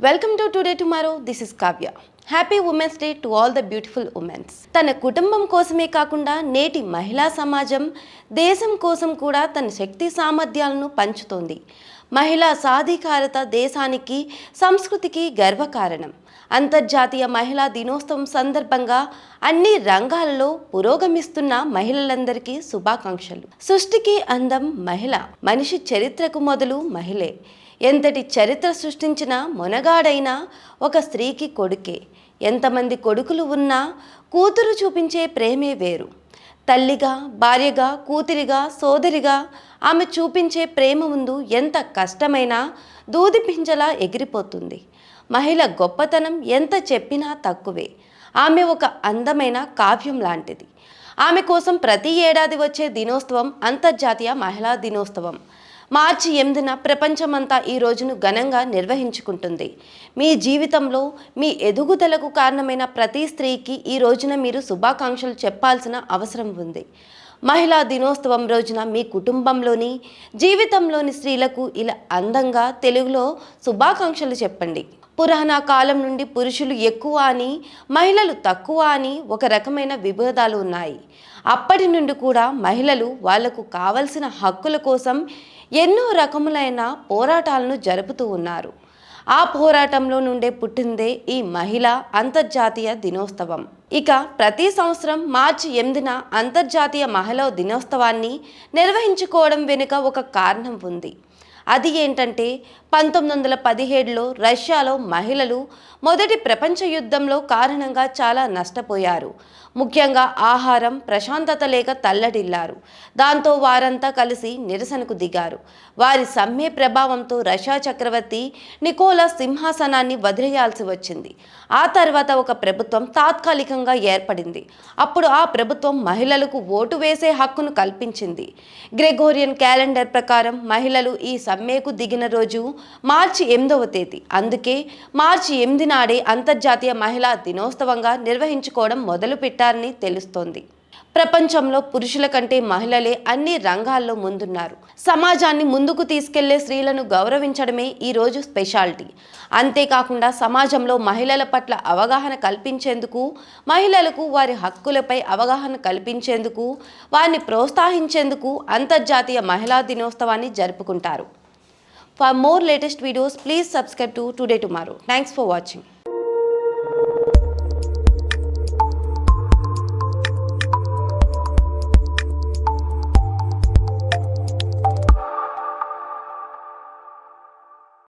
Welcome to today tomorrow. This is Kavya. Happy women's day to all the beautiful women's. తన కుటుంబం కోసమే కాకుండా నేటి మహిళా సమాజం, దేశం కోసం కూడా తన శక్తి సామర్థ్యాలను పంచుతోంది. మహిళా సాధికారత దేశానికి, సంస్కృతికి గర్వకారణం. అంతర్జాతీయ మహిళా దినోత్సవం సందర్భంగా అన్ని రంగాలలో పురోగమిస్తున్న మహిళలందరికీ శుభాకాంక్షలు. సృష్టికి అందం మహిళ, మనిషి చరిత్రకు మొదలు మహిళే. ఎంతటి చరిత్ర సృష్టించిన మొనగాడైనా ఒక స్త్రీకి కొడుకే. ఎంతమంది కొడుకులు ఉన్నా కూతురు చూపించే ప్రేమే వేరు. తల్లిగా, భార్యగా, కూతురిగా, సోదరిగా ఆమె చూపించే ప్రేమ ముందు ఎంత కష్టమైనా దూది పింజలా ఎగిరిపోతుంది. మహిళ గొప్పతనం ఎంత చెప్పినా తక్కువే. ఆమె ఒక అందమైన కావ్యం లాంటిది. ఆమె కోసం ప్రతి ఏడాది వచ్చే దినోత్సవం అంతర్జాతీయ మహిళా దినోత్సవం. మార్చి 8న ప్రపంచమంతా ఈ రోజును ఘనంగా నిర్వహించుకుంటుంది. మీ జీవితంలో మీ ఎదుగుదలకు కారణమైన ప్రతి స్త్రీకి ఈ రోజున మీరు శుభాకాంక్షలు చెప్పాల్సిన అవసరం ఉంది. మహిళా దినోత్సవం రోజున మీ కుటుంబంలోని, జీవితంలోని స్త్రీలకు ఇలా అందంగా తెలుగులో శుభాకాంక్షలు చెప్పండి. పురాణ కాలం నుండి పురుషులు ఎక్కువ అని, మహిళలు తక్కువ అని ఒక రకమైన విభేదాలు ఉన్నాయి. అప్పటి నుండి కూడా మహిళలు వాళ్లకు కావలసిన హక్కుల కోసం ఎన్నో రకములైన పోరాటాలను జరుపుతూ ఉన్నారు. ఆ పోరాటంలో నుండే పుట్టిందే ఈ మహిళా అంతర్జాతీయ దినోత్సవం. ఇక ప్రతి సంవత్సరం మార్చి 8న అంతర్జాతీయ మహిళా దినోత్సవాన్ని నిర్వహించుకోవడం వెనుక ఒక కారణం ఉంది. అది ఏంటంటే 1917లో రష్యాలో మహిళలు మొదటి ప్రపంచ యుద్ధంలో కారణంగా చాలా నష్టపోయారు. ముఖ్యంగా ఆహారం, ప్రశాంతత లేక తల్లడిల్లారు. దాంతో వారంతా కలిసి నిరసనకు దిగారు. వారి సమ్మె ప్రభావంతో రష్యా చక్రవర్తి నికోలస్ సింహాసనాన్ని వదిలేయాల్సి వచ్చింది. ఆ తర్వాత ఒక ప్రభుత్వం తాత్కాలికంగా ఏర్పడింది. అప్పుడు ఆ ప్రభుత్వం మహిళలకు ఓటు వేసే హక్కును కల్పించింది. గ్రెగోరియన్ క్యాలెండర్ ప్రకారం మహిళలు ఈ సమ్మెకు దిగిన రోజు మార్చి 8వ తేదీ. అందుకే మార్చి 8 నాడే అంతర్జాతీయ మహిళా దినోత్సవంగా నిర్వహించుకోవడం మొదలుపెట్టారని తెలుస్తోంది. ప్రపంచంలో పురుషుల కంటే మహిళలే అన్ని రంగాల్లో ముందున్నారు. సమాజాన్ని ముందుకు తీసుకెళ్లే స్త్రీలను గౌరవించడమే ఈ రోజు స్పెషాలిటీ. అంతేకాకుండా సమాజంలో మహిళల పట్ల అవగాహన కల్పించేందుకు, మహిళలకు వారి హక్కులపై అవగాహన కల్పించేందుకు, వారిని ప్రోత్సహించేందుకు అంతర్జాతీయ మహిళా దినోత్సవాన్ని జరుపుకుంటారు. For more latest videos, please subscribe to Today Tomorrow. Thanks for watching.